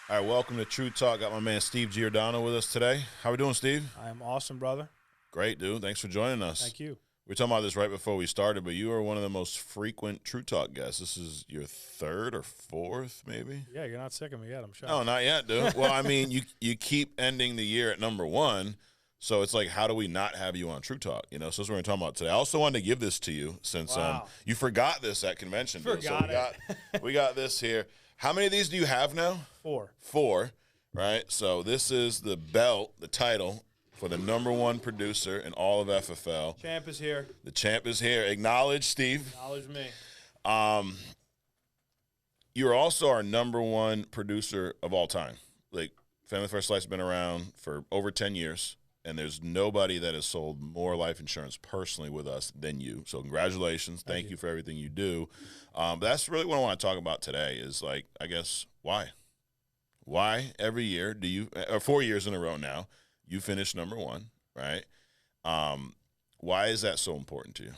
All right, welcome to True Talk. Got my man Steve Giordano with us today. How we doing, Steve? I am awesome, brother. Great, dude. Thanks for joining us. Thank you. We were talking about this right before we started, but you are one of the most frequent True Talk guests. This is your third or fourth, maybe? Yeah, you're not sick of me yet, I'm shocked. No, not yet, dude. Well, I mean, you keep ending the year at number one, so it's like, how do we not have you on True Talk? You know, so that's what we're talking about today. I also wanted to give this to you since Wow. You forgot this at convention. Dude. Forgot So we got this here. How many of these do you have now? 4. 4. Right, so this is the belt, the title for the number one producer in all of FFL. Champ is here. The champ is here. Acknowledge, Steve. Acknowledge me. You're also our number one producer of all time. Like, Family First Life's been around for over 10 years, and there's nobody that has sold more life insurance personally with us than you. So congratulations. Thank you for everything you do. But that's really what I want to talk about today is, like, I guess, why? Why every year do you, or 4 years in a row now, you finish number one, right? Why is that so important to you?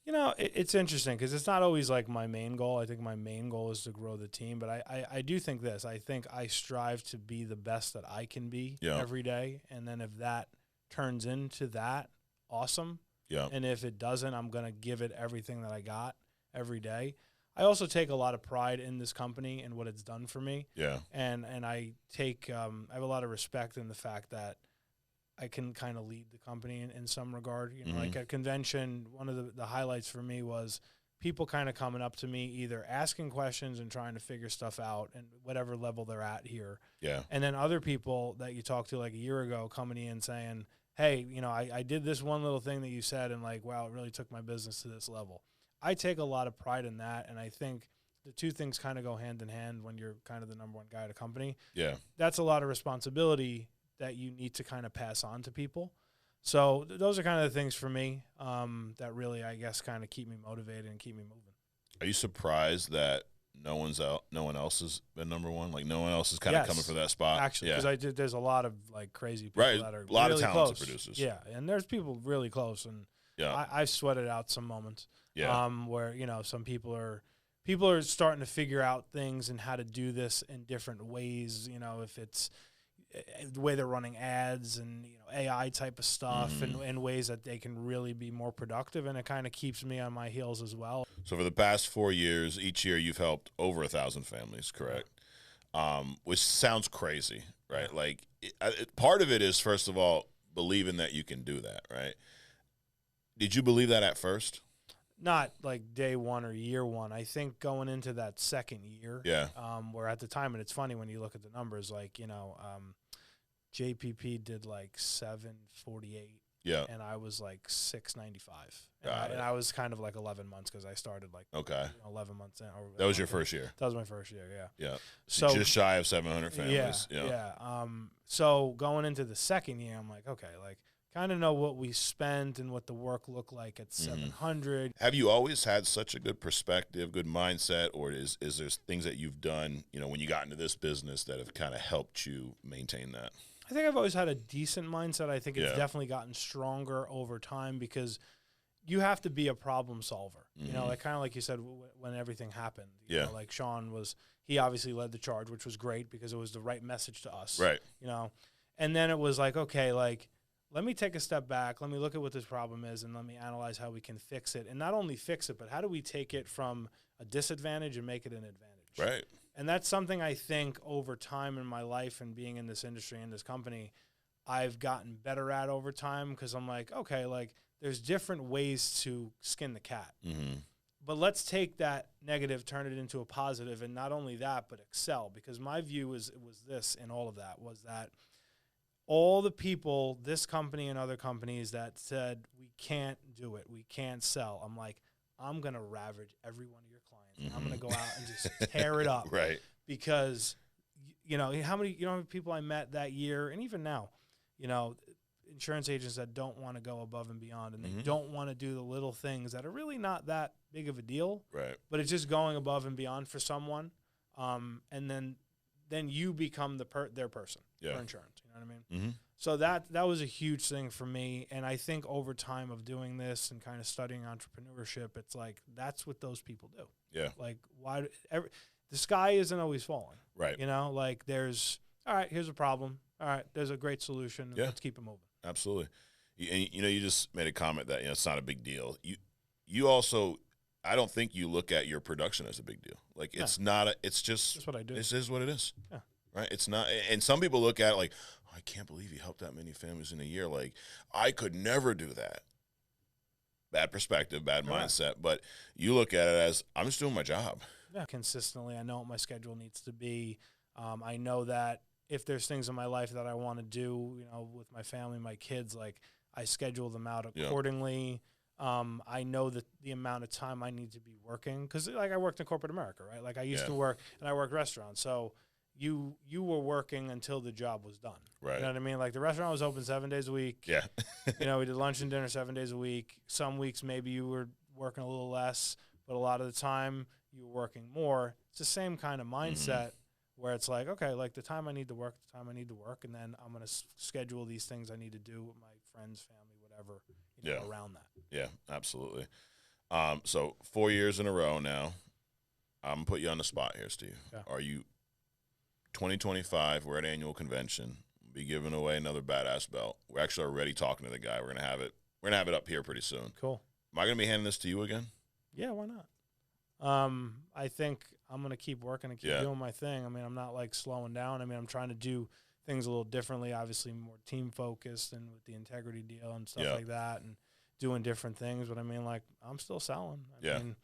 You know, it's interesting because it's not always like my main goal. I think my main goal is to grow the team. But I do think this. I think I strive to be the best that I can be every day. And then if that turns into that, awesome. Yeah. And if it doesn't, I'm going to give it everything that I got every day. I also take a lot of pride in this company and what it's done for me. Yeah. And I take I have a lot of respect in the fact that I can kind of lead the company in some regard. You know, like at convention, one of the highlights for me was people kind of coming up to me, either asking questions and trying to figure stuff out and whatever level they're at here. Yeah. And then other people that you talked to like a year ago coming in saying, hey, you know, I did this one little thing that you said and like, wow, it really took my business to this level. I take a lot of pride in that, and I think the two things kind of go hand in hand when you're kind of the number one guy at a company. Yeah. That's a lot of responsibility that you need to kind of pass on to people. So those are kind of the things for me that really, I guess, kind of keep me motivated and keep me moving. Are you surprised that no one else has been number one? Like, no one else is kind of coming for that spot? Actually, because there's a lot of, like, crazy people that are a lot really of talented close. producers. Yeah, and there's people really close, and Yeah. I've sweated out some moments. Yeah. Where, you know, some people are starting to figure out things and how to do this in different ways. You know, if it's the way they're running ads and, you know, AI type of stuff and ways that they can really be more productive. And it kind of keeps me on my heels as well. So for the past 4 years, each year you've helped over 1,000 families, correct? Which sounds crazy, right? Like, part of it is, first of all, believing that you can do that, right? Did you believe that at first? Not like day one or year one. I think going into that second year, where at the time, and it's funny when you look at the numbers, like, you know, JPP did like 748, and I was like 695, and I was kind of like 11 months because I started like 11 months in. That was your first year. That was my first year, yeah. So just shy of 700 families. Yeah. So going into the second year, I'm like, okay, like, kind of know what we spent and what the work looked like at 700. Have you always had such a good perspective, good mindset, or is there things that you've done, you know, when you got into this business that have kind of helped you maintain that? I think I've always had a decent mindset. I think it's definitely gotten stronger over time because you have to be a problem solver. You know, like kind of like you said when everything happened. You know, like Sean he obviously led the charge, which was great because it was the right message to us. Right. You know, and then it was like, okay, like, let me take a step back. Let me look at what this problem is, and let me analyze how we can fix it. And not only fix it, but how do we take it from a disadvantage and make it an advantage? Right. And that's something I think over time in my life and being in this industry and this company, I've gotten better at over time because I'm like, okay, like there's different ways to skin the cat. But let's take that negative, turn it into a positive, and not only that, but excel. Because my view was this in all of that was that all the people, this company and other companies that said, we can't do it, we can't sell. I'm like, I'm going to ravage every one of your clients. I'm going to go out and just tear it up. Right. Because, you know, how many people I met that year, and even now, you know, insurance agents that don't want to go above and beyond, and they don't want to do the little things that are really not that big of a deal. Right. But it's just going above and beyond for someone. And then you become their person for insurance. You know what I mean? Mm-hmm. So that was a huge thing for me. And I think over time of doing this and kind of studying entrepreneurship, it's like that's what those people do. Yeah. Like the sky isn't always falling. Right. You know, like all right, here's a problem. All right, there's a great solution. Yeah. Let's keep it moving. Absolutely. And, you just made a comment that, it's not a big deal. You also, I don't think you look at your production as a big deal. Like, it's not, it's just, that's what I do. This is what it is. Yeah. Right. It's not, and some people look at it like, oh, I can't believe you helped that many families in a year. Like, I could never do that. Bad perspective, bad mindset. But you look at it as, I'm just doing my job. Yeah. Consistently, I know what my schedule needs to be. I know that if there's things in my life that I want to do, with my family, my kids, like I schedule them out accordingly. I know that the amount of time I need to be working, because like I worked in corporate America, right? Like I used to work, and I worked restaurants. So you were working until the job was done. Right. You know what I mean? Like the restaurant was open 7 days a week. Yeah. We did lunch and dinner 7 days a week. Some weeks maybe you were working a little less, but a lot of the time you were working more. It's the same kind of mindset. Where it's like, okay, like the time I need to work, and then I'm going to schedule these things I need to do with my friends, family, whatever, around that. Yeah, absolutely. So 4 years in a row now, I'm going to put you on the spot here, Steve. Yeah. Are you 2025, we're at annual convention, we'll be giving away another badass belt. We're actually already talking to the guy. We're going to have it up here pretty soon. Cool. Am I going to be handing this to you again? Yeah, why not? I think I'm going to keep working and keep doing my thing. I mean, I'm not like slowing down. I mean, I'm trying to do things a little differently, obviously more team focused and with the integrity deal and stuff like that and doing different things. But I mean, like I'm still selling. I mean,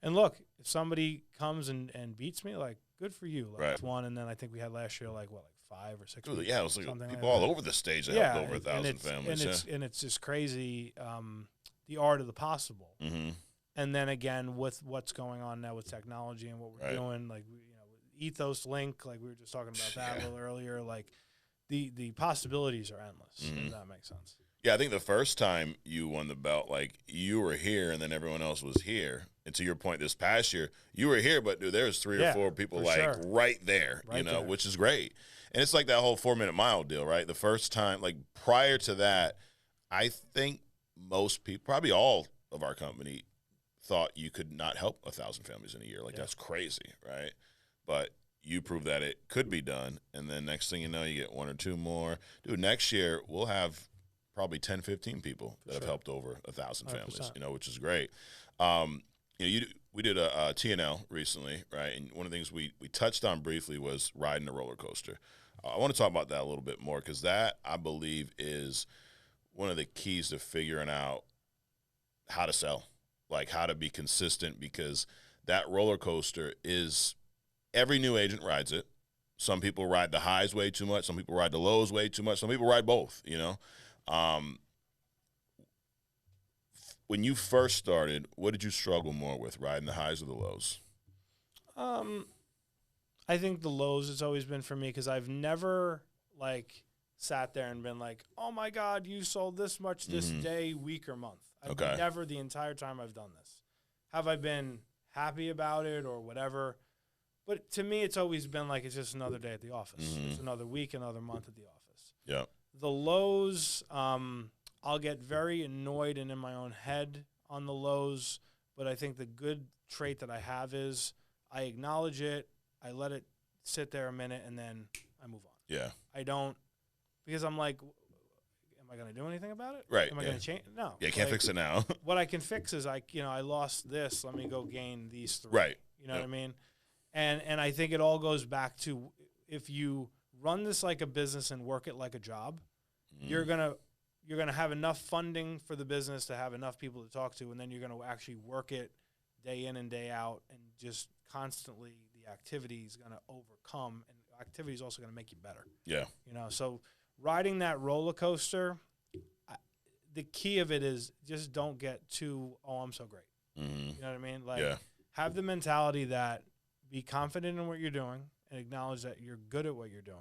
and look, if somebody comes and beats me, like good for you. Like that's one. And then I think we had last year, like 5 or 6 weeks. Yeah, it was like people like all over the stage that helped over 1,000 families. And it's just crazy, the art of the possible. Mm-hmm. And then again, with what's going on now with technology and what we're doing, like Ethos Link, like we were just talking about that a little earlier, like the possibilities are endless. If that makes sense. Yeah, I think the first time you won the belt, like you were here and then everyone else was here. And to your point, this past year, you were here, but dude, there was 3 or 4 people right there, which is great. And it's like that whole 4-minute mile deal, right? The first time, like prior to that, I think most people, probably all of our company, thought you could not help 1,000 families in a year. Like that's crazy, right? But you prove that it could be done, and then next thing you know, you get 1 or 2 more. Dude, next year we'll have probably 10, 15 people that have helped over 1,000 families, which is great. We did a TNL recently, right? And one of the things we touched on briefly was riding a roller coaster. I want to talk about that a little bit more because that, I believe, is one of the keys to figuring out how to sell. Like how to be consistent, because that roller coaster is every new agent rides it. Some people ride the highs way too much. Some people ride the lows way too much. Some people ride both, When you first started, what did you struggle more with, riding the highs or the lows? I think the lows has always been for me because I've never like sat there and been like, oh my God, you sold this much this day, week, or month. I've never, the entire time I've done this. Have I been happy about it or whatever? But to me, it's always been like it's just another day at the office. It's another week, another month at the office. Yeah. The lows, I'll get very annoyed and in my own head on the lows. But I think the good trait that I have is I acknowledge it, I let it sit there a minute, and then I move on. Yeah. I don't, because I'm like, am I going to do anything about it? Right. Am I going to change? No. Yeah, can't fix it now. What I can fix is I lost this. Let me go gain these 3. Right. You know what I mean? And I think it all goes back to if you run this like a business and work it like a job, you're gonna have enough funding for the business to have enough people to talk to, and then you're gonna actually work it day in and day out, and just constantly the activity is gonna overcome, and activity is also gonna make you better. Yeah. So riding that roller coaster, the key of it is just don't get too, oh, I'm so great. You know what I mean? Like, have the mentality that be confident in what you're doing and acknowledge that you're good at what you're doing,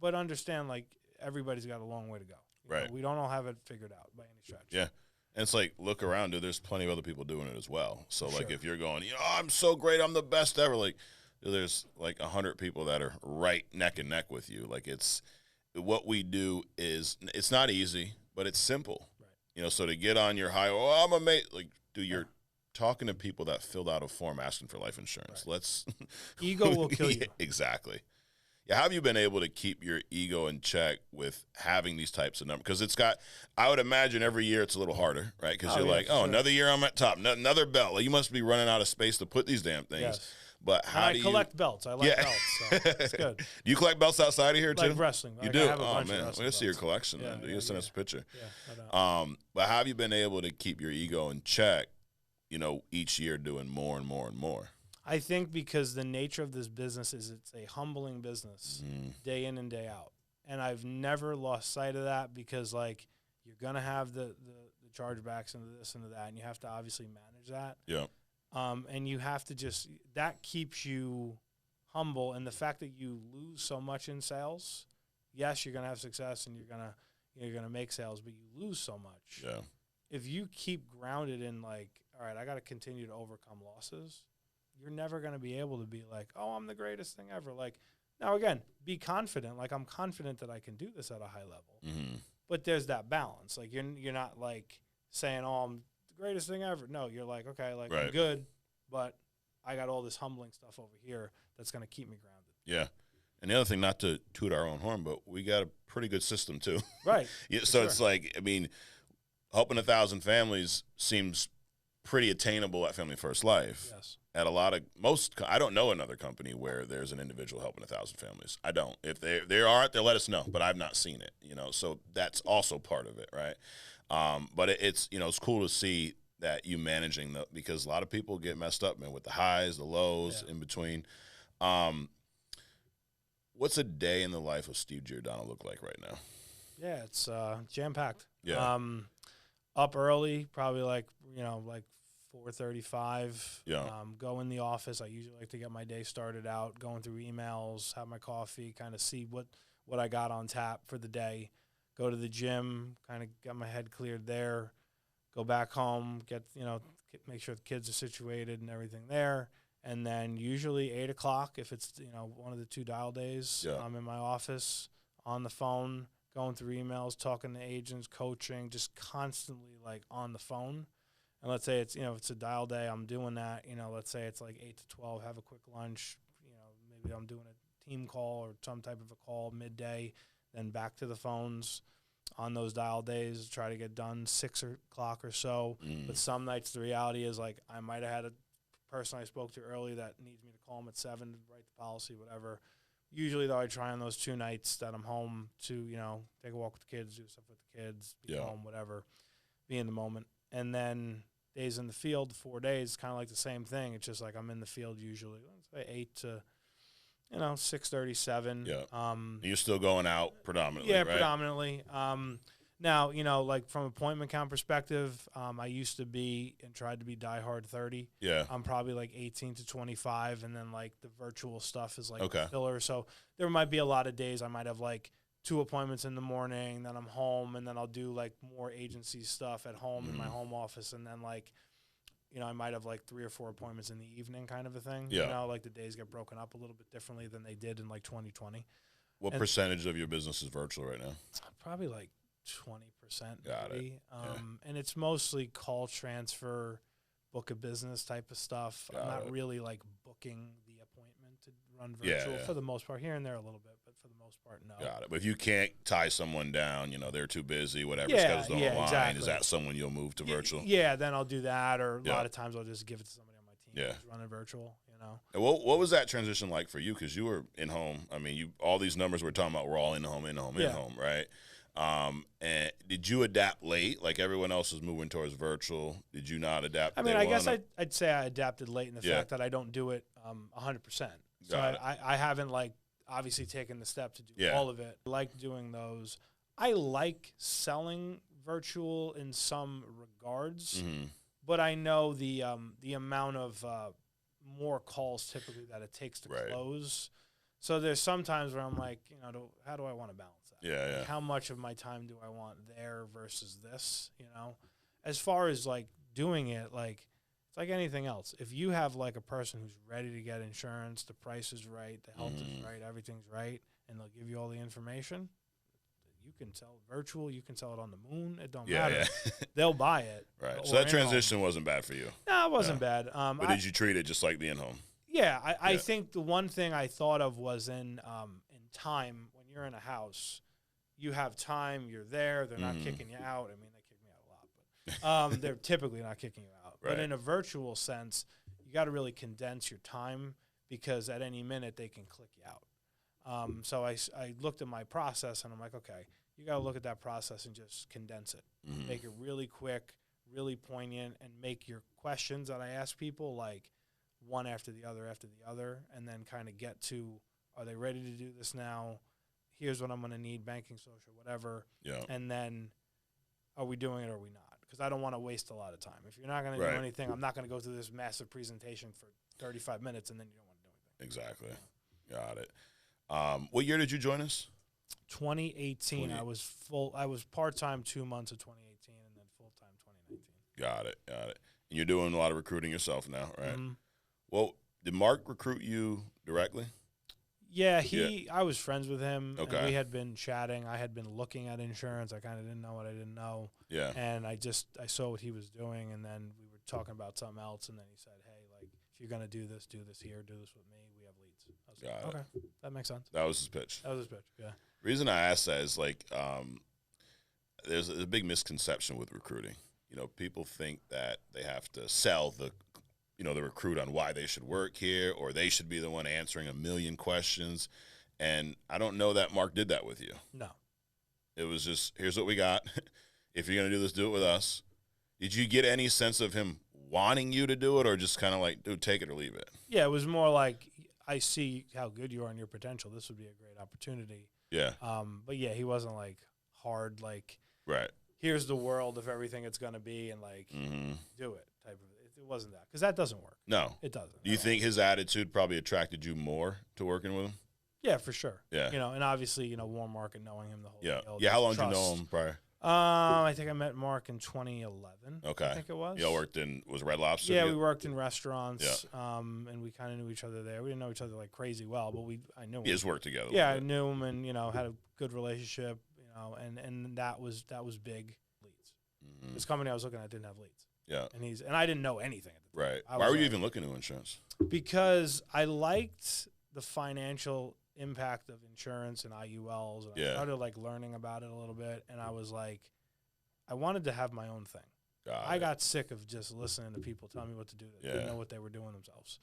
but understand like everybody's got a long way to go. Right. We don't all have it figured out by any stretch. Yeah. And it's like, look around, dude, there's plenty of other people doing it as well. So like if you're going, I'm so great, I'm the best ever, like there's like 100 people that are right neck and neck with you. Like what we do is, it's not easy, but it's simple. Right. You know, so to get on your high, oh, I'm a mate, like, dude, you're talking to people that filled out a form asking for life insurance. Right. Let's Ego will kill you. Yeah, exactly. Yeah, how have you been able to keep your ego in check with having these types of numbers? Because I would imagine every year it's a little harder, right? Because you're like, another year I'm at top, another belt. Like, you must be running out of space to put these damn things. Yes. But how do you collect belts? I like belts, so it's good. Do you collect belts outside of here too? Like wrestling. You like do? I have a Oh bunch man, of we're wrestling gonna see your belts. collection. Man. You send us a picture. Yeah, But how have you been able to keep your ego in check? You know, each year doing more and more and more. I think because the nature of this business is it's a humbling business, day in and day out, and I've never lost sight of that because like you're gonna have the chargebacks and this and that, and you have to obviously manage that. Yeah. And you have to just that keeps you humble, and the fact that you lose so much in sales, yes, you're gonna have success and you're gonna make sales, but you lose so much. Yeah. If you keep grounded in like, all right, I got to continue to overcome losses, you're never going to be able to be like, oh, I'm the greatest thing ever. Like, now again, be confident. Like, I'm confident that I can do this at a high level. Mm-hmm. But there's that balance. Like, you're not like saying, oh, I'm the greatest thing ever. No, you're like, okay, like I'm good, but I got all this humbling stuff over here that's going to keep me grounded. Yeah. And the other thing, not to toot our own horn, but we got a pretty good system too. Right. Yeah, so it's like, I mean, helping 1,000 families seems pretty attainable at Family First Life. Yes. At I don't know another company where there's an individual helping 1,000 families. I don't. If they are, they'll let us know, but I've not seen it. You know, so that's also part of it, right? But it's it's cool to see that you managing because a lot of people get messed up, man, with the highs, the lows, in between. What's a day in the life of Steve Giordano look like right now? Yeah, it's jam packed. Yeah. Up early, probably like 4:35. Yeah. Go in the office. I usually like to get my day started out, going through emails, have my coffee, kind of see what I got on tap for the day. Go to the gym, kind of get my head cleared there. Go back home, make sure the kids are situated and everything there. And then usually 8 o'clock, if it's one of the 2 dial days, I'm in my office on the phone, going through emails, talking to agents, coaching, just constantly like on the phone. And let's say it's, it's a dial day, I'm doing that, let's say it's like 8 to 12, have a quick lunch, maybe I'm doing a team call or some type of a call midday, then back to the phones on those dial days, try to get done 6 o'clock or so. But some nights the reality is like I might have had a person I spoke to early that needs me to call them at 7 to write the policy, whatever. Usually, though, I try on those 2 nights that I'm home to, take a walk with the kids, do stuff with the kids, be home, whatever, be in the moment. And then days in the field, 4 days, kind of like the same thing. It's just like I'm in the field usually, let's say 8 to 6:37. Yeah. You're still going out predominantly, yeah, right? predominantly. Now, like from appointment count perspective, I used to be and tried to be diehard 30. Yeah. I'm probably like 18 to 25, and then like the virtual stuff is like Okay. filler. So there might be a lot of days I might have like 2 appointments in the morning, then I'm home, and then I'll do like more agency stuff at home in my home office, and then like, I might have like 3 or 4 appointments in the evening kind of a thing. Yeah. Like the days get broken up a little bit differently than they did in like 2020. What percentage of your business is virtual right now? Probably like 20%. Got maybe. And it's mostly call transfer, book a business type of stuff. I'm not really like booking the appointment to run virtual for the most part. Here and there a little bit, but for the most part, no. Got it. But if you can't tie someone down, they're too busy, whatever, Yeah, schedules don't align, exactly. is that someone you'll move to virtual? Yeah, then I'll do that, or a lot of times I'll just give it to somebody on my team who's running virtual, And what was that transition like for you? Because you were in home. I mean, all these numbers we're talking about were all in home, right? And did you adapt late? Like everyone else is moving towards virtual. Did you not adapt? I mean, I guess I'd say I adapted late in the fact that I don't do it 100%. So I haven't like obviously taken the step to do all of it. I like doing those. I like selling virtual in some regards, but I know the amount of more calls typically that it takes to close. So there's some times where I'm like, how do I want to balance that? Yeah. Like, how much of my time do I want there versus this? As far as like doing it, like it's like anything else. If you have like a person who's ready to get insurance, the price is right, the health is right, everything's right, and they'll give you all the information, you can sell it virtual, you can sell it on the moon. It don't Yeah, matter. yeah. They'll buy it. Right. or So that in transition wasn't bad for you. No, it wasn't bad. But did you treat it just like being home? Yeah, I think the one thing I thought of was in time, when you're in a house, you have time, you're there, they're not kicking you out. I mean, they kick me out a lot, but they're typically not kicking you out. Right. But in a virtual sense, you got to really condense your time, because at any minute they can click you out. So I looked at my process, and I'm like, okay, you got to look at that process and just condense it. Make it really quick, really poignant, and make your questions that I ask people like one after the other, and then kind of get to, are they ready to do this now? Here's what I'm going to need, banking, social, whatever. Yeah. And then, are we doing it or are we not? Because I don't want to waste a lot of time. If you're not going to do anything, I'm not going to go through this massive presentation for 35 minutes and then you don't want to do anything. Exactly. Got it. What year did you join us? 2018. I was part-time 2 months of 2018 and then full-time 2019. Got it. And you're doing a lot of recruiting yourself now, right? Well, did Mark recruit you directly? Yeah, I was friends with him. Okay. And we had been chatting. I had been looking at insurance. I kind of didn't know what I didn't know. Yeah. And I saw what he was doing, and then we were talking about something else, and then he said, hey, like, if you're going to do this here, do this with me. We have leads. I was like, okay, that makes sense. That was his pitch. Yeah. The reason I asked that is, like, there's a big misconception with recruiting. You know, people think that they have to sell the recruit on why they should work here, or they should be the one answering a million questions. And I don't know that Mark did that with you. No. It was just, here's what we got. If you're going to do this, do it with us. Did you get any sense of him wanting you to do it, or just kind of like, dude, take it or leave it? Yeah, it was more like, I see how good you are and your potential. This would be a great opportunity. Yeah. But yeah, he wasn't like hard, like, right. Here's the world of everything it's going to be, and like, do it type of. It wasn't that, because that doesn't work. No, it doesn't. Do you think his attitude probably attracted you more to working with him? Yeah, for sure. Yeah. And obviously, warm Mark and knowing him the whole deal. Yeah. How long did you know him prior? I think I met Mark in 2011. Okay. I think it was. Y'all worked was Red Lobster? Yeah, we worked in restaurants. Yeah. And we kind of knew each other there. We didn't know each other like crazy well, but I knew him. You just worked together. Yeah, I knew him, and had a good relationship. And that was big. Leads. This company I was looking at didn't have leads. Yeah. And I didn't know anything at the time. Right. Why were you even looking to insurance? Because I liked the financial impact of insurance and IULs. And I started like learning about it a little bit, and I was like, I wanted to have my own thing. I got sick of just listening to people tell me what to do. They didn't know what they were doing themselves,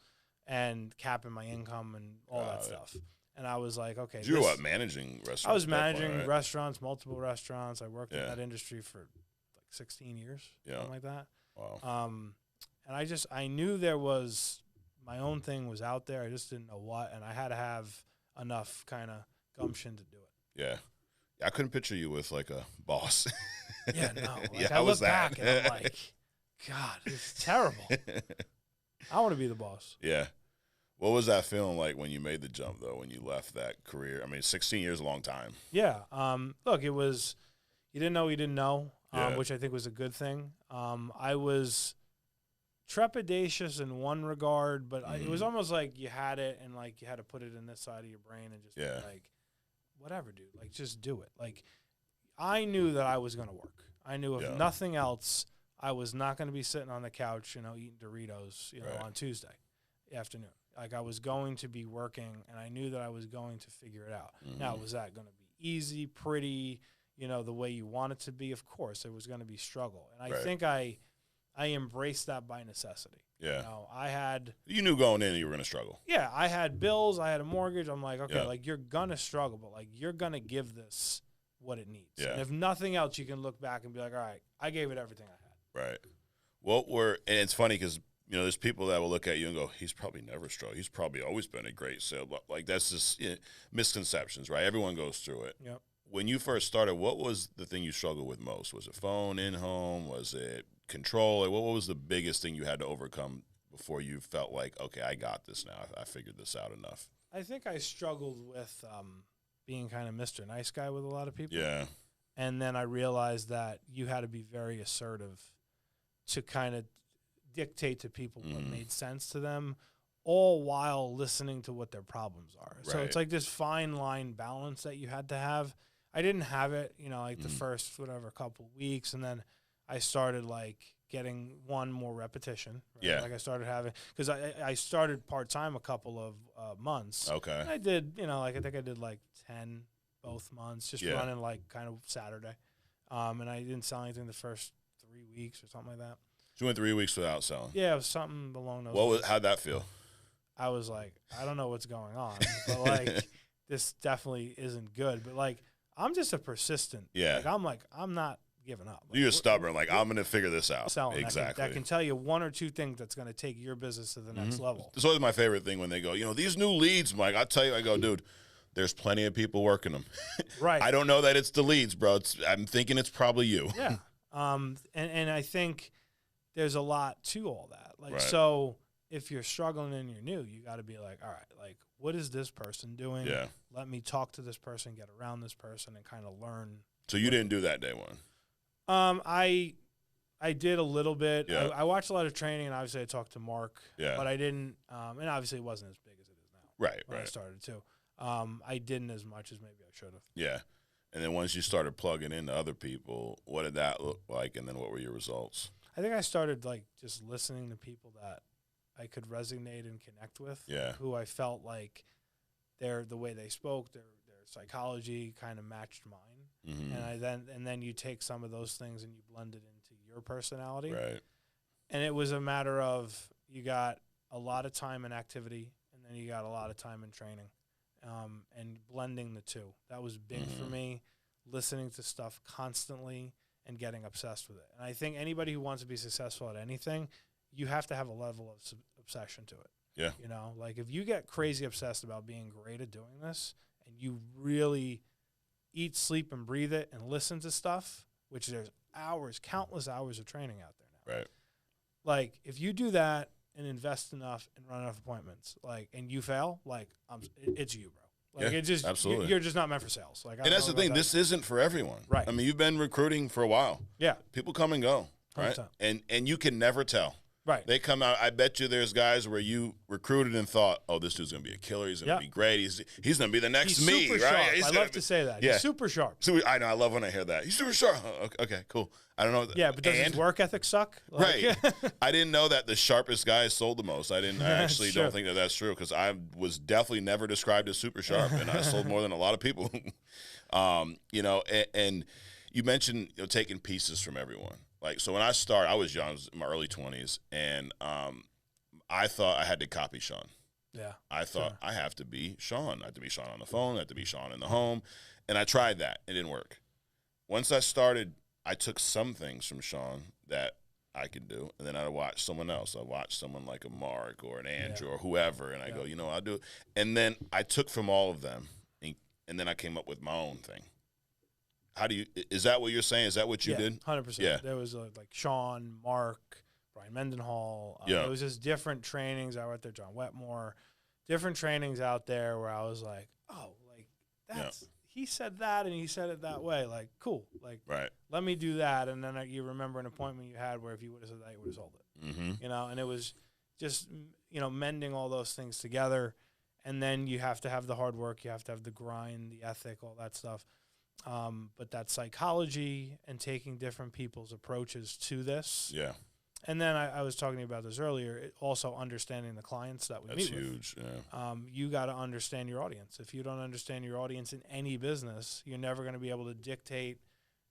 and capping my income and all that stuff. And I was like, okay. You were managing restaurants? I was managing restaurants, multiple restaurants. I worked in that industry for like 16 years, something like that. Wow. And I knew there was, my own thing was out there. I just didn't know what, and I had to have enough kind of gumption to do it. Yeah. I couldn't picture you with like a boss. Yeah, no. Like, I look back and I'm like, God, it's terrible. I want to be the boss. Yeah. What was that feeling like when you made the jump, though, when you left that career? I mean, 16 years is a long time. Yeah. Look, it was, you didn't know, which I think was a good thing. I was trepidatious in one regard, but it was almost like you had it, and like you had to put it in this side of your brain and just be like, whatever, dude, like just do it. Like, I knew that I was going to work. I knew if nothing else, I was not going to be sitting on the couch, eating Doritos, on Tuesday afternoon. Like, I was going to be working, and I knew that I was going to figure it out. Now, was that going to be easy, pretty, the way you want it to be? Of course, there was going to be struggle. And I think I embraced that by necessity. Yeah. You knew going in you were going to struggle. Yeah, I had bills. I had a mortgage. I'm like, okay, like, you're going to struggle, but, like, you're going to give this what it needs. Yeah. And if nothing else, you can look back and be like, all right, I gave it everything I had. Right. And it's funny because, there's people that will look at you and go, he's probably never struggled. He's probably always been a great sale. Like, that's just misconceptions, right? Everyone goes through it. Yep. When you first started, what was the thing you struggled with most? Was it phone, in-home? Was it control? Like, what was the biggest thing you had to overcome before you felt like, okay, I got this now. I figured this out enough? I think I struggled with being kind of Mr. Nice Guy with a lot of people. Yeah. And then I realized that you had to be very assertive to kind of dictate to people what made sense to them, all while listening to what their problems are. So it's like this fine line balance that you had to have. I didn't have it, you know, like the first whatever couple weeks, and then I started like getting one more repetition. Right? Yeah. Like I started having, because I started part-time a couple of months. Okay. And I did, you know, like I think I did like 10 both months, just running like kind of Saturday. And I didn't sell anything the first 3 weeks or something like that. So you went 3 weeks without selling. Yeah, it was something along those lines. How'd that feel? I was like, I don't know what's going on, but like this definitely isn't good. But like, I'm just a persistent. Yeah. Like, I'm not giving up. Like, You're stubborn. Like, I'm going to figure this out. Selling. Exactly. That can tell you one or two things that's going to take your business to the next level. It's always my favorite thing when they go, you know, these new leads, Mike. I tell you, I go, dude, there's plenty of people working them. Right. I don't know that it's the leads, bro. I'm thinking it's probably you. Yeah. And I think there's a lot to all that. Like, Right. so if you're struggling and you're new, you got to be like, all right, like, what is this person doing? Yeah. Let me talk to this person, get around this person, and kind of learn. So you didn't do that day one. I did a little bit. Yeah. I watched a lot of training, and obviously I talked to Mark. Yeah. But I didn't. And obviously it wasn't as big as it is now. Right. When I Right. started too. I didn't as much as maybe I should have. Yeah. And then once you started plugging into other people, what did that look like? And then what were your results? I think I started like just listening to people that I could resonate and connect with. Yeah. Who I felt like the way they spoke, their psychology kind of matched mine. Mm-hmm. And then you take some of those things and you blend it into your personality. Right. And it was a matter of you got a lot of time in activity, and then you got a lot of time in training, and blending the two. That was big for me, listening to stuff constantly and getting obsessed with it. And I think anybody who wants to be successful at anything, you have to have a level of obsession to it. Yeah. You know, like if you get crazy obsessed about being great at doing this and you really eat, sleep, and breathe it and listen to stuff, which there's countless hours of training out there now. Right. Like if you do that and invest enough and run enough appointments, like, and you fail, like it's you, bro. Like Yeah, it just, absolutely. you're just not meant for sales. Like, And that's the thing. This isn't for everyone. Right. I mean, you've been recruiting for a while. Yeah. People come and go. Right. 100%. And you can never tell. Right. They come out. I bet you there's guys where you recruited and thought, oh, this dude's going to be a killer. He's going to be great. He's going to be the next He's me. super right? sharp. He's I love to say that. Yeah. He's super sharp. I know. I love when I hear that. He's super sharp. Oh, okay, cool. I don't know. Yeah, but does his work ethic suck? Like, Right. I didn't know that the sharpest guy sold the most. I actually Sure. don't think that that's true because I was definitely never described as super sharp, and I sold more than a lot of people. You know, and you mentioned taking pieces from everyone. Like, so when I started, I was young, I was in my early 20s, and I thought I had to copy Sean. Yeah. I thought I have to be Sean. I have to be Sean on the phone. I have to be Sean in the home. And I tried that. It didn't work. Once I started, I took some things from Sean that I could do, and then I watched someone else. I watched someone like a Mark or an Andrew or whoever, and I go, I'll do it. And then I took from all of them, and then I came up with my own thing. Is that what you're saying? Is that what you did? 100%. Yeah. There was like Sean, Mark, Brian Mendenhall. Yeah. It was just different trainings. I went there, John Wetmore, different trainings out there where I was like, oh, like that's, he said that and he said it that way. Like, cool. Like, Right. let me do that. And then you remember an appointment you had where if you would have said that, you would have sold it. Mm-hmm. You know, and it was just, mending all those things together. And then you have to have the hard work. You have to have the grind, the ethic, all that stuff. But that psychology and taking different people's approaches to this. Yeah. And then I was talking to you about this earlier, also understanding the clients that we That's meet with. huge. Yeah. You got to understand your audience. If you don't understand your audience in any business, you're never going to be able to dictate,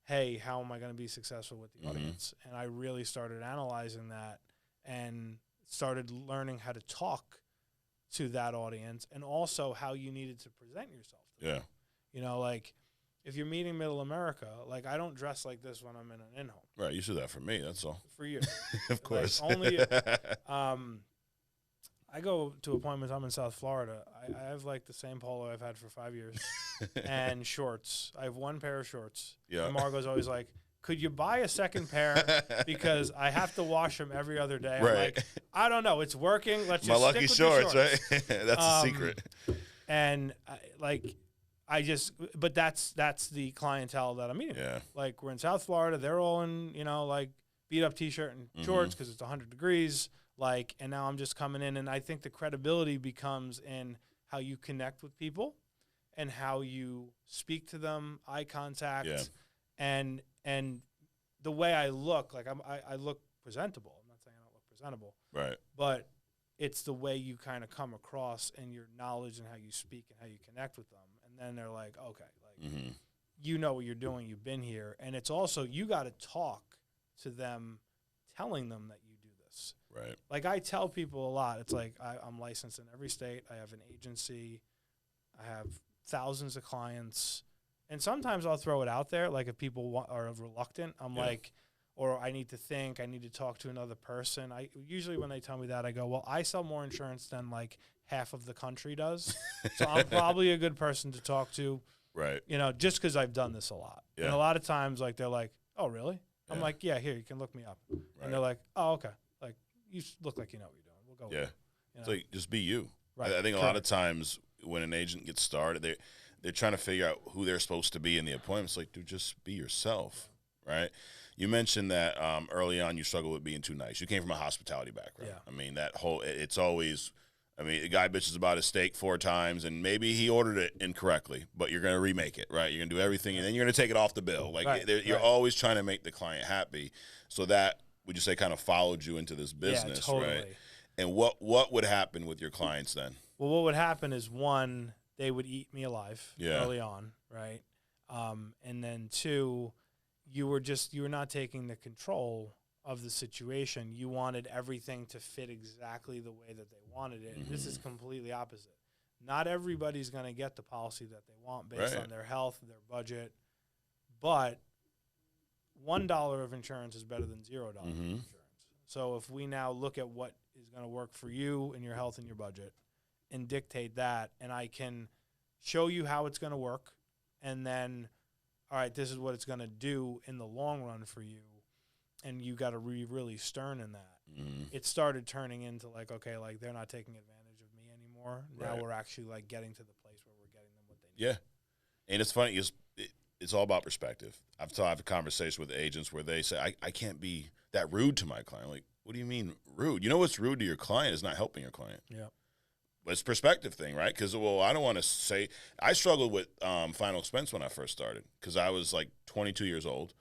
hey, how am I going to be successful with the audience? And I really started analyzing that and started learning how to talk to that audience and also how you needed to present yourself to them. Like if you're meeting middle America, like I don't dress like this when I'm in an in-home. Right. You said that for me. That's all. For you. Of course. Like only I go to appointments. I'm in South Florida. I have like the same polo I've had for 5 years and shorts. I have one pair of shorts. Yeah. And Margot's always like, could you buy a second pair? Because I have to wash them every other day. I'm Right. like, I don't know. It's working. Let's My just lucky stick with shorts, the shorts. right? That's a secret. And but that's the clientele that I'm meeting. Yeah. Like we're in South Florida. They're all in, like beat up t-shirt and shorts because it's 100 degrees. Like, and now I'm just coming in, and I think the credibility becomes in how you connect with people and how you speak to them, eye contact, Yeah. and the way I look. Like I look presentable. I'm not saying I don't look presentable, Right. but it's the way you kind of come across and your knowledge and how you speak and how you connect with them. And then they're like, okay, like you know what you're doing. You've been here, and it's also you got to talk to them, telling them that you do this. Right. Like I tell people a lot. It's like I'm licensed in every state. I have an agency. I have thousands of clients. And sometimes I'll throw it out there. Like if people are reluctant, I'm like, or I need to think, I need to talk to another person. I usually when they tell me that, I go, well, I sell more insurance than like half of the country does. So I'm probably a good person to talk to. Right. You know, just because I've done this a lot. Yeah. And a lot of times, like, they're like, oh, really? I'm Yeah. like, yeah, here, you can look me up. Right. And they're like, oh, okay. Like, you look like you know what you're doing. We'll go with it. You know? So just be you. Right. I think a lot of times when an agent gets started, they're trying to figure out who they're supposed to be in the appointment. It's like, dude, just be yourself, right? You mentioned that early on you struggled with being too nice. You came from a hospitality background. Yeah. I mean, it's always, I mean, a guy bitches about his steak 4 times, and maybe he ordered it incorrectly, but you're going to remake it, right? You're going to do everything, and then you're going to take it off the bill. Like, you're always trying to make the client happy. So that, would you say, kind of followed you into this business, totally. right? And what would happen with your clients then? Well, what would happen is, one, they would eat me alive Yeah. early on, right? And then 2, you were not taking the control of the situation. You wanted everything to fit exactly the way that they wanted it. This is completely opposite. Not everybody's going to get the policy that they want based on their health, their budget, but $1 of insurance is better than $0 of insurance. So if we now look at what is going to work for you and your health and your budget and dictate that, and I can show you how it's going to work, and then, all right, this is what it's going to do in the long run for you, and you got to be really stern in that. It started turning into like, okay, like they're not taking advantage of me anymore. Now we're actually like getting to the place where we're getting them what they need. Yeah. And it's funny, it's all about perspective. I've had a conversation with agents where they say, I can't be that rude to my client. Like, what do you mean rude? You know what's rude to your client is not helping your client. Yeah. But it's a perspective thing, right? Because, well, I don't want to say – I struggled with final expense when I first started because I was like 22 years old,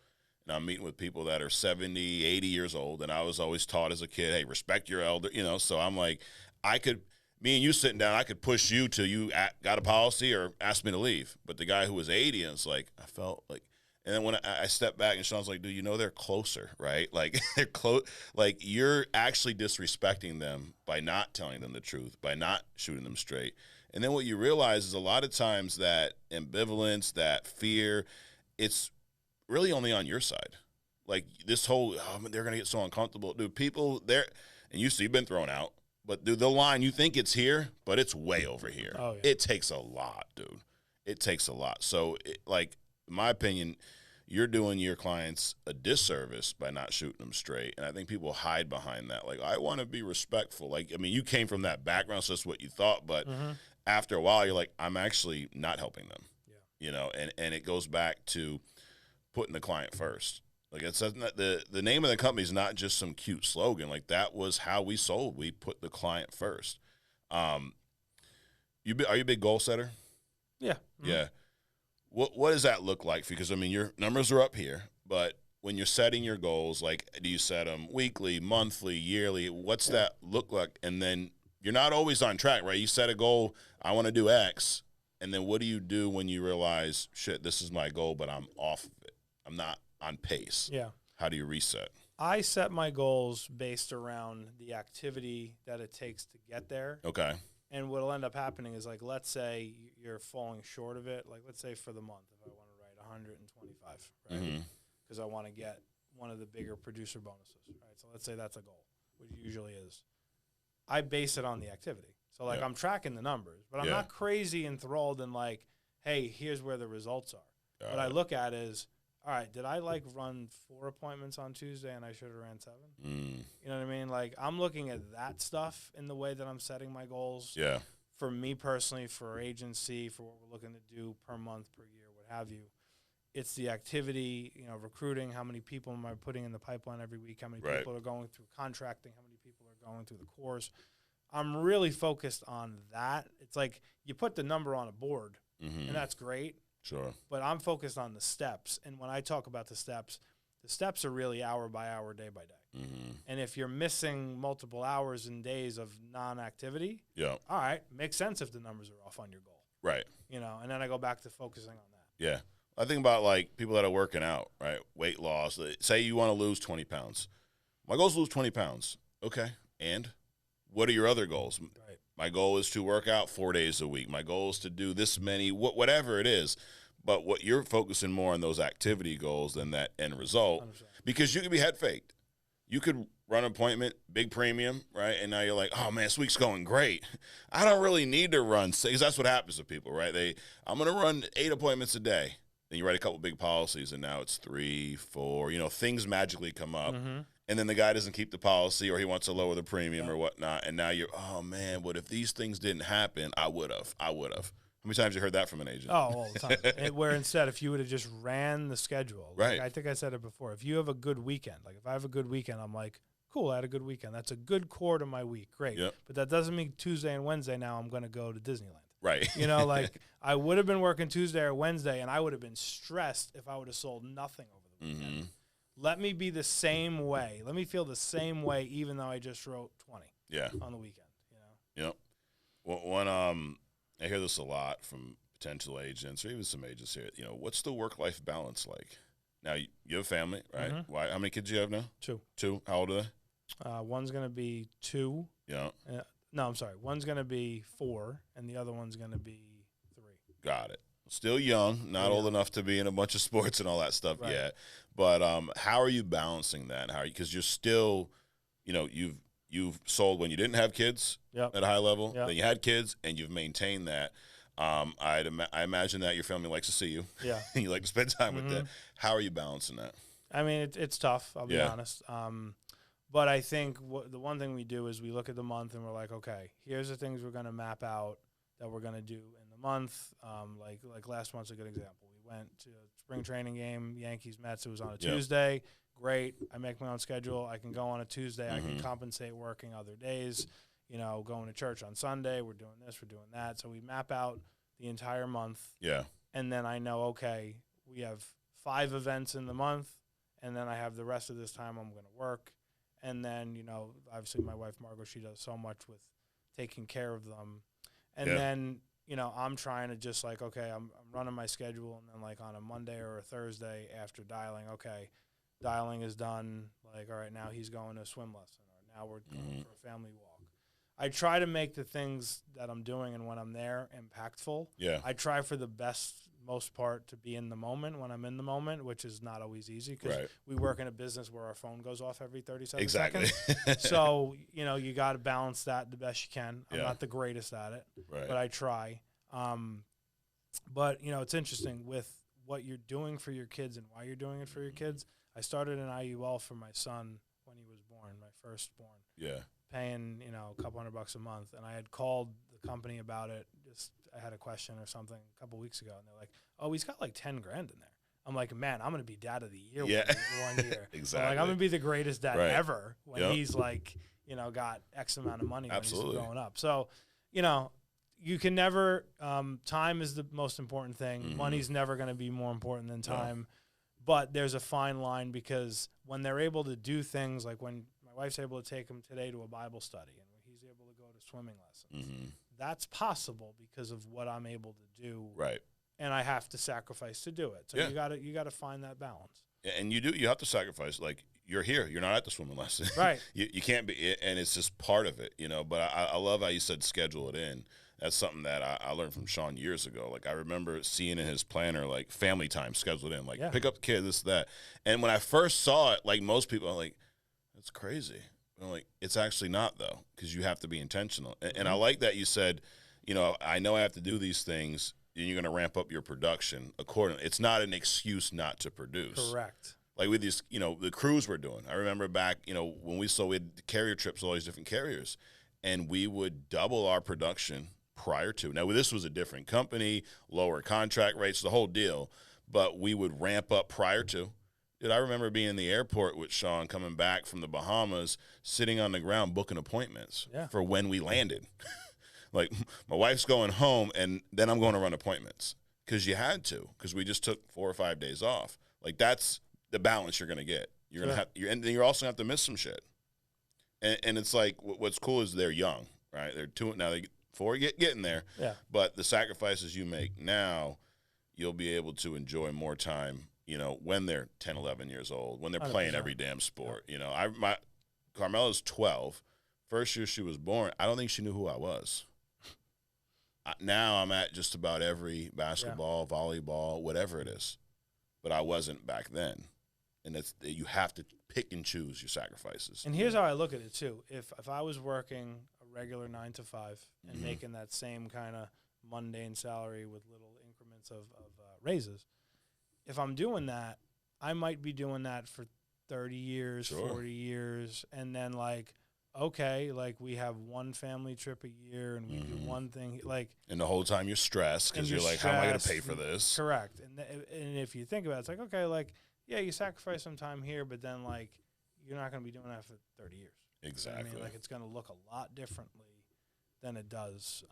and I'm meeting with people that are 70, 80 years old, and I was always taught as a kid, hey, respect your elder, you know. So I'm like, me and you sitting down, I could push you till you got a policy or ask me to leave. But the guy who was 80, and it's like, I felt like – and then when I stepped back, and Sean's like, dude, you know they're closer, right? Like, they're close. Like, you're actually disrespecting them by not telling them the truth, by not shooting them straight. And then what you realize is a lot of times that ambivalence, that fear, it's really only on your side. Like, this whole, they're going to get so uncomfortable. Dude, people, and you've been thrown out, but dude, the line, you think it's here, but it's way over here. Oh, yeah. It takes a lot, dude. It takes a lot. So, in my opinion, you're doing your clients a disservice by not shooting them straight. And I think people hide behind that. Like, I want to be respectful. Like, I mean, you came from that background, so that's what you thought. But after a while, you're like, I'm actually not helping them. Yeah. You know, and it goes back to putting the client first. Like, it says the name of the company is not just some cute slogan. Like, that was how we sold. We put the client first. Are you a big goal setter? Yeah. Yeah. What does that look like for you? Because, I mean, your numbers are up here, but when you're setting your goals, like, do you set them weekly, monthly, yearly? What's that look like? And then you're not always on track, right? You set a goal, I want to do X, and then what do you do when you realize, shit, this is my goal, but I'm off of it? I'm not on pace. Yeah. How do you reset? I set my goals based around the activity that it takes to get there. Okay. And what'll end up happening is, like, let's say you're falling short of it. Like, let's say for the month, if I want to write 125, right? Because I want to get one of the bigger producer bonuses, right? So let's say that's a goal, which usually is. I base it on the activity. So, like, I'm tracking the numbers, but I'm not crazy enthralled in, like, hey, here's where the results are. What I look at is, all right, did I, like, run 4 appointments on Tuesday and I should have ran 7? You know what I mean? Like, I'm looking at that stuff in the way that I'm setting my goals. Yeah. For me personally, for our agency, for what we're looking to do per month, per year, what have you. It's the activity, you know, recruiting, how many people am I putting in the pipeline every week, how many people are going through contracting, how many people are going through the course. I'm really focused on that. It's like you put the number on a board, and that's great. Sure. But I'm focused on the steps. And when I talk about the steps are really hour by hour, day by day. And if you're missing multiple hours and days of non-activity, all right, makes sense if the numbers are off on your goal. Right. And then I go back to focusing on that. Yeah. I think about, like, people that are working out, right? Weight loss. Say you want to lose 20 pounds. My goal is to lose 20 pounds. Okay. And what are your other goals? Right. My goal is to work out 4 days a week. My goal is to do this many, whatever it is. But what you're focusing more on those activity goals than that end result, 100%. because you could be head faked. You could run an appointment, big premium, right? And now you're like, oh man, this week's going great. I don't really need to run 6. That's what happens to people, right? I'm going to run 8 appointments a day. Then you write a couple big policies, and now it's 3, 4. Things magically come up. And then the guy doesn't keep the policy, or he wants to lower the premium or whatnot. And now you're, oh man, what if these things didn't happen? I would have. How many times have you heard that from an agent? Oh, all the time. Where instead, if you would have just ran the schedule, right? I think I said it before. If you have a good weekend, like if I have a good weekend, I'm like, cool, I had a good weekend. That's a good core to my week. Great. Yep. But that doesn't mean Tuesday and Wednesday now I'm going to go to Disneyland. Right. Like I would have been working Tuesday or Wednesday, and I would have been stressed if I would have sold nothing over the weekend. Let me be the same way. Let me feel the same way, even though I just wrote 20 on the weekend. Yep. Well, I hear this a lot from potential agents or even some agents here. What's the work-life balance like? Now, you have a family, right? Why? How many kids do you have now? 2. 2. How old are they? One's going to be 2. Yeah. No, I'm sorry. One's going to be 4, and the other one's going to be 3. Got it. Still young, not old enough to be in a bunch of sports and all that stuff yet. But how are you balancing that? Because you're still, you've sold when you didn't have kids at a high level. Then you had kids, and you've maintained that. I imagine that your family likes to see you. Yeah. And you like to spend time with them. How are you balancing that? I mean, it's tough, I'll be honest. But I think the one thing we do is we look at the month and we're like, okay, here's the things we're going to map out that we're going to do in the month. Like last month's a good example. We went to a spring training game, Yankees Mets. It was on a Tuesday. Great. I make my own schedule. I can go on a Tuesday. I can compensate working other days. Going to church on Sunday. We're doing this. We're doing that. So we map out the entire month. Yeah. And then I know, okay, we have 5 events in the month, and then I have the rest of this time I'm going to work. And then, obviously my wife, Margot, she does so much with taking care of them. And then, I'm trying to just like, okay, I'm running my schedule. And then like on a Monday or a Thursday after dialing, okay, dialing is done. Like, all right, now he's going to a swim lesson, or now we're going for a family walk. I try to make the things that I'm doing and when I'm there impactful. Yeah. I try for the most part to be in the moment when I'm in the moment, which is not always easy because we work in a business where our phone goes off every 37 seconds. So, you got to balance that the best you can. I'm not the greatest at it, but I try. But, it's interesting with what you're doing for your kids and why you're doing it for your kids. I started an IUL for my son when he was born, my firstborn. Yeah. Paying, a couple $100 a month. And I had called the company about it. I had a question or something a couple weeks ago, and they're like, oh, he's got like 10 grand in there. I'm like, man, I'm going to be dad of the year one year. Exactly. I'm going to be the greatest dad ever when he's like, got X amount of money when he's growing up. So, you can never, time is the most important thing. Money's never going to be more important than time. But there's a fine line because when they're able to do things like when my wife's able to take him today to a Bible study and when he's able to go to swimming lessons, that's possible because of what I'm able to do. Right. And I have to sacrifice to do it. So you gotta find that balance. Yeah, and you have to sacrifice. Like, you're here. You're not at the swimming lesson. Right. you can't be, and it's just part of it, But I love how you said schedule it in. That's something that I learned from Sean years ago. Like, I remember seeing in his planner, like, family time scheduled in. Like, pick up the kid, this, that. And when I first saw it, like most people, I'm like, that's crazy. I'm like, it's actually not, though, because you have to be intentional. And I like that you said, I know I have to do these things, and you're going to ramp up your production accordingly. It's not an excuse not to produce. Correct. Like with these, the cruise we're doing. I remember back, when we had carrier trips with all these different carriers, and we would double our production prior to. Now, this was a different company, lower contract rates, the whole deal, but we would ramp up prior to. Dude, I remember being in the airport with Sean coming back from the Bahamas, sitting on the ground booking appointments for when we landed. Like, my wife's going home, and then I'm going to run appointments because you had to, because we just took 4 or 5 days off. Like, that's the balance you're going to get. You're going to have, and then you're also going to have to miss some shit. And it's like, what's cool is they're young, right? They're 2 now, they 4 getting there. Yeah. But the sacrifices you make now, you'll be able to enjoy more time, you know, when they're 10, 11 years old, when they're 100%. Playing every damn sport. You know, Carmela's 12. First year she was born, I don't think she knew who I was. Now I'm at just about every basketball, volleyball, whatever it is. But I wasn't back then. And you have to pick and choose your sacrifices. And here's how I look at it, too. If I was working a regular 9 to 5 and making that same kind of mundane salary with little increments of raises, if I'm doing that, I might be doing that for 30 years, 40 years, and then, like, okay, like, we have one family trip a year and we do one thing. Like, and the whole time you're stressed because you're like, how am I going to pay for this? Correct. And if you think about it, it's like, okay, like, yeah, you sacrifice some time here, but then, like, you're not going to be doing that for 30 years. Exactly. You know what I mean? Like, it's going to look a lot differently than it does.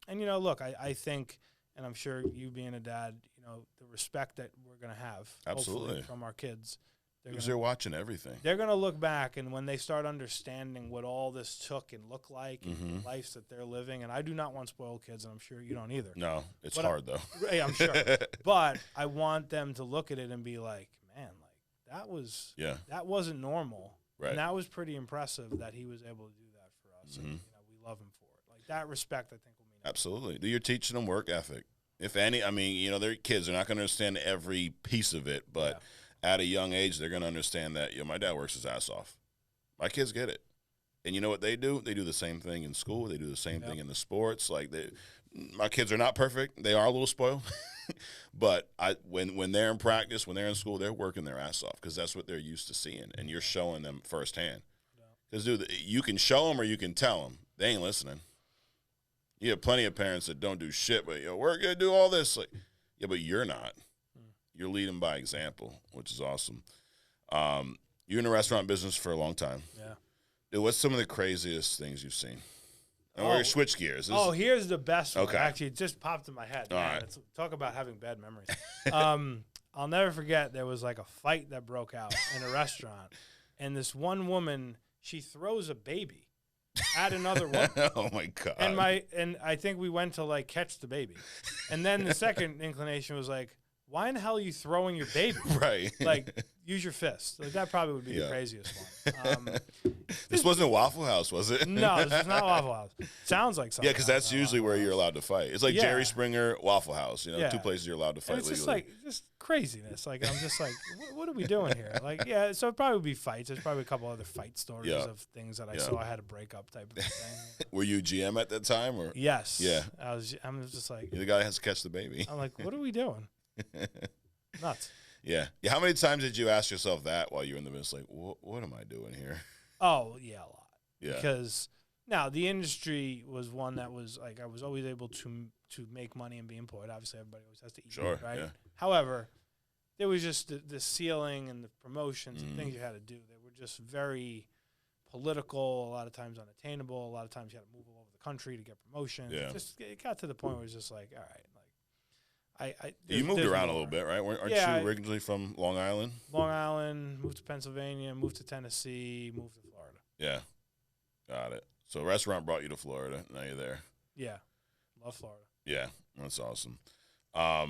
And, you know, look, I think, and I'm sure you being a dad, you know, the respect that we're going to have absolutely from our kids. Because they're watching everything. They're going to look back, and when they start understanding what all this took and looked like and the lives that they're living, and I do not want spoiled kids, and I'm sure you don't either. No, it's hard, though. Yeah, I'm sure. But I want them to look at it and be like, man, like, that wasn't normal. Right. And that was pretty impressive that he was able to do that for us. And, you know, we love him for it. Like, that respect, I think, will mean absolutely. You're teaching them work ethic. If any, I mean, you know, they're kids. They're not going to understand every piece of it, but at a young age, they're going to understand that, my dad works his ass off. My kids get it. And you know what they do? They do the same thing in school. They do the same thing in the sports. Like, my kids are not perfect. They are a little spoiled. But when they're in practice, when they're in school, they're working their ass off because that's what they're used to seeing, and you're showing them firsthand. Because, dude, you can show them or you can tell them. They ain't listening. You have plenty of parents that don't do shit, but, we're going to do all this. Like, yeah, but you're not. You're leading by example, which is awesome. You're in the restaurant business for a long time. Yeah. Dude, what's some of the craziest things you've seen? And we're going to switch gears. Here's the best one. Okay. Actually, it just popped in my head. All right. Talk about having bad memories. I'll never forget there was, like, a fight that broke out in a restaurant, and this one woman, she throws a baby at another woman. Oh, my God. And I think we went to, like, catch the baby. And then the second inclination was like, why in the hell are you throwing your baby? Right. Like, use your fist. Like, that probably would be the craziest one. This wasn't Waffle House, was it? No, this is not Waffle House. Sounds like something. Yeah, because that's usually where you're allowed to fight. It's like Jerry Springer, Waffle House. 2 places you're allowed to fight and it's legally. just craziness. Like, I'm just like, what are we doing here? Like, yeah, so it probably would be fights. There's probably a couple other fight stories of things that I saw I had a breakup type of thing. Were you GM at that time? Or Yes. Yeah. I'm just like, you're the guy that has to catch the baby. I'm like, what are we doing? Nuts. Yeah. How many times did you ask yourself that while you were in the business? Like, what am I doing here? Oh, yeah, a lot. Yeah. Because now the industry was one that was like I was always able to make money and be employed. Obviously, everybody always has to eat, right? Yeah. However, there was just the ceiling and the promotions and things you had to do. They were just very political, a lot of times unattainable. A lot of times you had to move all over the country to get promotions. Yeah. It got to the point where it was just like, all right, like you moved around a little bit, right? Aren't you originally from Long Island? Long Island, moved to Pennsylvania, moved to Tennessee, moved to Florida. Yeah. Got it. So restaurant brought you to Florida. Now you're there. Yeah. Love Florida. Yeah. That's awesome. At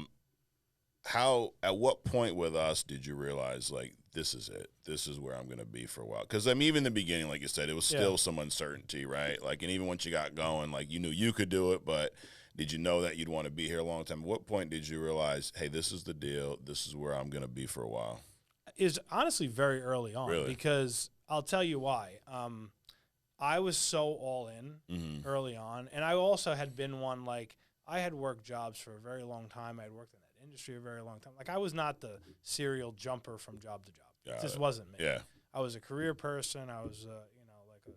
what point with us did you realize, like, this is it? This is where I'm going to be for a while? Because, I mean, even in the beginning, like you said, it was still some uncertainty, right? Like, and even once you got going, like, you knew you could do it, but did you know that you'd want to be here a long time? At what point did you realize, hey, this is the deal. This is where I'm going to be for a while? Is honestly very early on. Really? Because I'll tell you why. I was so all in early on, and I also had been one, like, I had worked jobs for a very long time. I had worked in that industry a very long time. Like, I was not the serial jumper from job to job. It just wasn't me. Yeah. I was a career person. I was, like a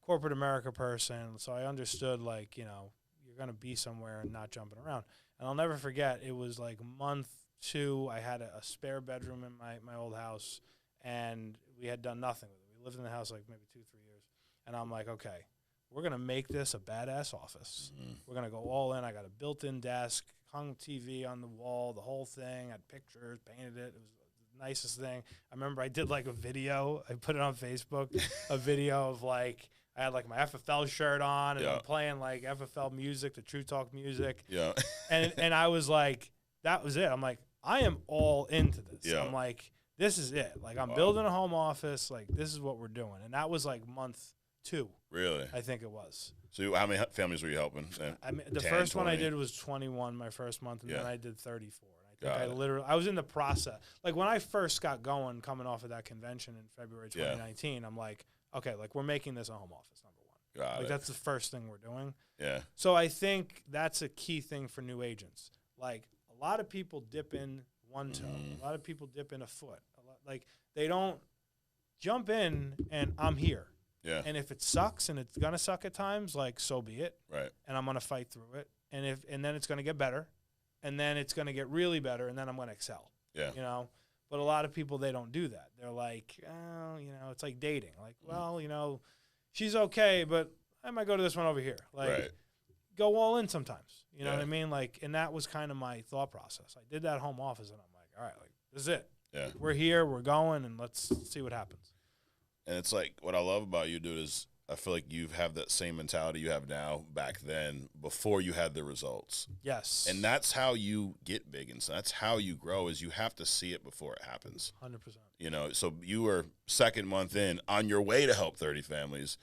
corporate America person. So I understood, like, you're going to be somewhere and not jumping around. And I'll never forget, it was like month 2. I had a spare bedroom in my old house, and we had done nothing with it. We lived in the house like maybe 2-3 years. And I'm like, okay, we're going to make this a badass office. Mm-hmm. We're going to go all in. I got a built-in desk, hung TV on the wall, the whole thing. I had pictures, painted it. It was the nicest thing. I remember I did like a video. I put it on Facebook, a video of like, I had like my FFL shirt on and I'm playing like FFL music, the True Talk music. Yeah. and I was like, that was it. I'm like, I am all into this. Yeah. I'm like, this is it. Like, I'm building a home office. Like, this is what we're doing. And that was like month 2. Really? I think it was. So how many families were you helping? I mean, the 10, first 20? one I did was 21 my first month, and then I did 34. And I think Got I was in the process. Like, when I first got going, coming off of that convention in February 2019, I'm like, okay, like, we're making this a home office, number one. Got like, it. that's the first thing we're doing. Yeah. So I think that's a key thing for new agents. Like, a lot of people dip in one toe. A lot of people dip in a foot. Like, they don't jump in and I'm here. Yeah. And if it sucks, and it's gonna suck at times, like, so be it. Right. And I'm gonna fight through it. And then it's gonna get better, and then it's gonna get really better, and then I'm gonna excel. Yeah. You know. But a lot of people, they don't do that. They're like, oh, you know, it's like dating. Like, well, you know, she's okay, but I might go to this one over here. Like, go all in sometimes. You know what I mean? Like, and that was kind of my thought process. I did that home office, and I'm like, all right, like, this is it. Yeah. We're here, we're going, and let's see what happens. And it's like, what I love about you, dude, is I feel like you have that same mentality you have now back then before you had the results. Yes. And that's how you get big, and so that's how you grow, is you have to see it before it happens. 100%. You know, so you were second month in on your way to help 30 families,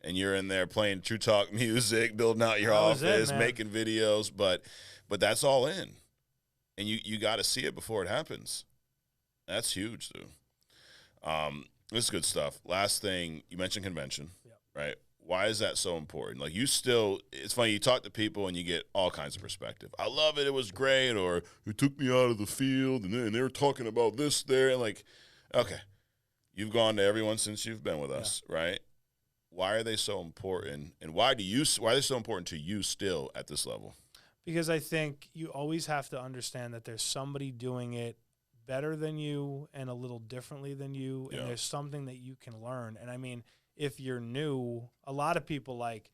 and you're in there playing True Talk music, building out your office, making videos, but that's all in. And you got to see it before it happens. That's huge, dude. This is good stuff. Last thing, you mentioned convention, right? Why is that so important? Like, you still, it's funny, you talk to people and you get all kinds of perspective. I love it, it was great, or it took me out of the field, and they were talking about this there, and like, okay, you've gone to everyone since you've been with us, right? Why are they so important, and why are they so important to you still at this level? Because I think you always have to understand that there's somebody doing it better than you and a little differently than you, and there's something that you can learn. And I mean, if you're new, a lot of people like,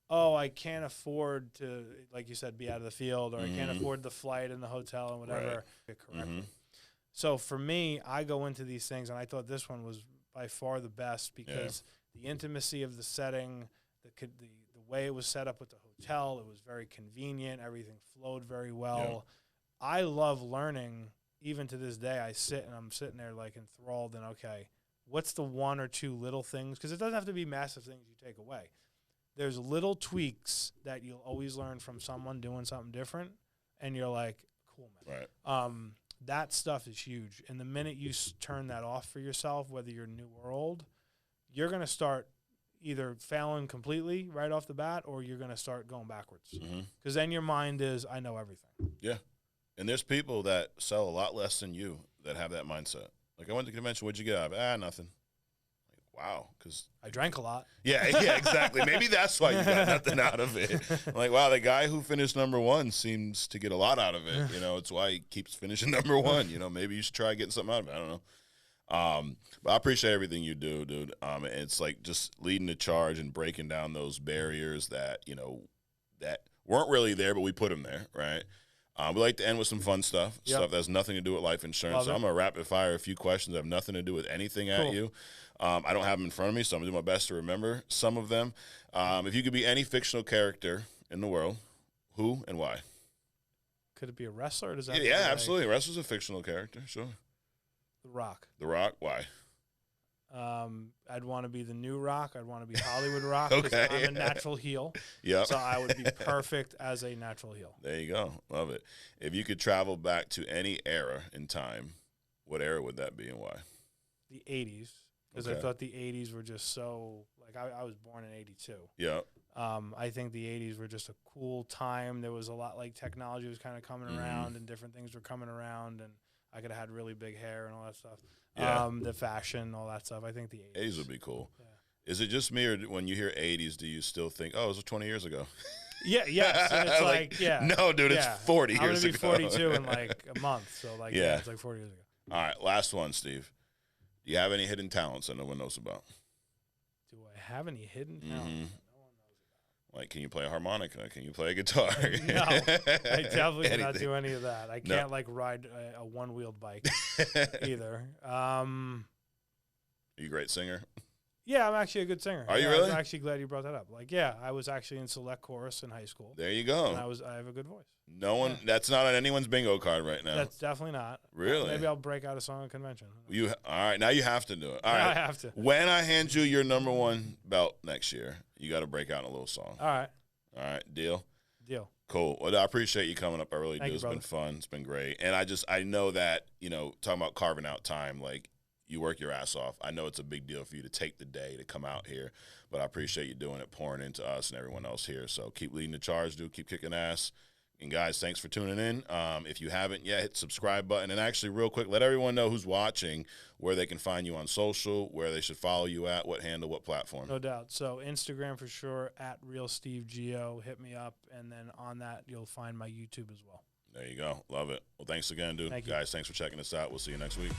oh, I can't afford to, like you said, be out of the field, or I can't afford the flight and the hotel and whatever. Correctly. So for me, I go into these things, and I thought this one was by far the best because the intimacy of the setting, the way it was set up with the hotel, it was very convenient. Everything flowed very well. I love learning. Even to this day, I'm sitting there like enthralled, and okay, what's the one or two little things? Because it doesn't have to be massive things you take away. There's little tweaks that you'll always learn from someone doing something different, and you're like, cool, man. Right. That stuff is huge. And the minute you turn that off for yourself, whether you're new or old, you're going to start either failing completely right off the bat, or you're going to start going backwards. Because then your mind is, I know everything. Yeah. And there's people that sell a lot less than you that have that mindset. Like, I went to the convention, what'd you get out of it? Nothing. Like, wow. Because I drank a lot. Yeah, exactly. Maybe that's why you got nothing out of it. Like, wow, the guy who finished number 1 seems to get a lot out of it. You know, it's why he keeps finishing number 1. You know, maybe you should try getting something out of it. I don't know. But I appreciate everything you do, dude. And it's like just leading the charge and breaking down those barriers that, you know, that weren't really there, but we put them there, right? We like to end with some fun stuff, stuff that has nothing to do with life insurance. So I'm going to rapid fire a few questions that have nothing to do with anything at you. I don't have them in front of me, so I'm going to do my best to remember some of them. If you could be any fictional character in the world, who and why? Could it be a wrestler? Or does that absolutely. A wrestler's a fictional character, sure. The Rock. The Rock, why? I'd want to be the new Rock. I'd want to be Hollywood Rock. Okay. I'm a natural heel. Yeah. So I would be perfect as a natural heel. There you go. Love it. If you could travel back to any era in time, what era would that be and why? The 80s. Because I thought the 80s were just so, like, I was born in 82. Yeah. I think the 80s were just a cool time. There was a lot, like, technology was kind of coming around, and different things were coming around, and I could have had really big hair and all that stuff. Yeah. The fashion, all that stuff. I think the 80s. 80s would be cool. Yeah. Is it just me, or when you hear 80s, do you still think, oh, it was 20 years ago? Yeah, yes. It's like, No, dude, it's 40 years ago. I'm going to be 42 in like a month. So, like, it's like 40 years ago. All right, last one, Steve. Do you have any hidden talents that no one knows about? Do I have any hidden talents that no one Like, can you play a harmonica? Can you play a guitar? No, I definitely cannot do any of that. I can't like ride a one-wheeled bike either. Are you a great singer? Yeah, I'm actually a good singer. Are you really? I'm actually glad you brought that up. Like, yeah, I was actually in select chorus in high school. There you go. And I have a good voice. No one. That's not on anyone's bingo card right now. That's definitely not. Really? Maybe I'll break out a song at convention. All right. Now you have to do it. All right. I have to. When I hand you your #1 belt next year, you got to break out in a little song. All right. All right. Deal. Deal. Cool. Well, I appreciate you coming up. I really do. Thank you, It's brother. been fun. It's been great. And I know that, talking about carving out time, like, you work your ass off. I know it's a big deal for you to take the day to come out here, but I appreciate you doing it, pouring into us and everyone else here. So keep leading the charge, dude. Keep kicking ass. And, guys, thanks for tuning in. If you haven't yet, hit the subscribe button. And actually, real quick, let everyone know who's watching, where they can find you on social, where they should follow you at, what handle, what platform. No doubt. So Instagram for sure, @RealSteveGeo. Hit me up. And then on that, you'll find my YouTube as well. There you go. Love it. Well, thanks again, dude. Thank you. Guys, thanks for checking us out. We'll see you next week.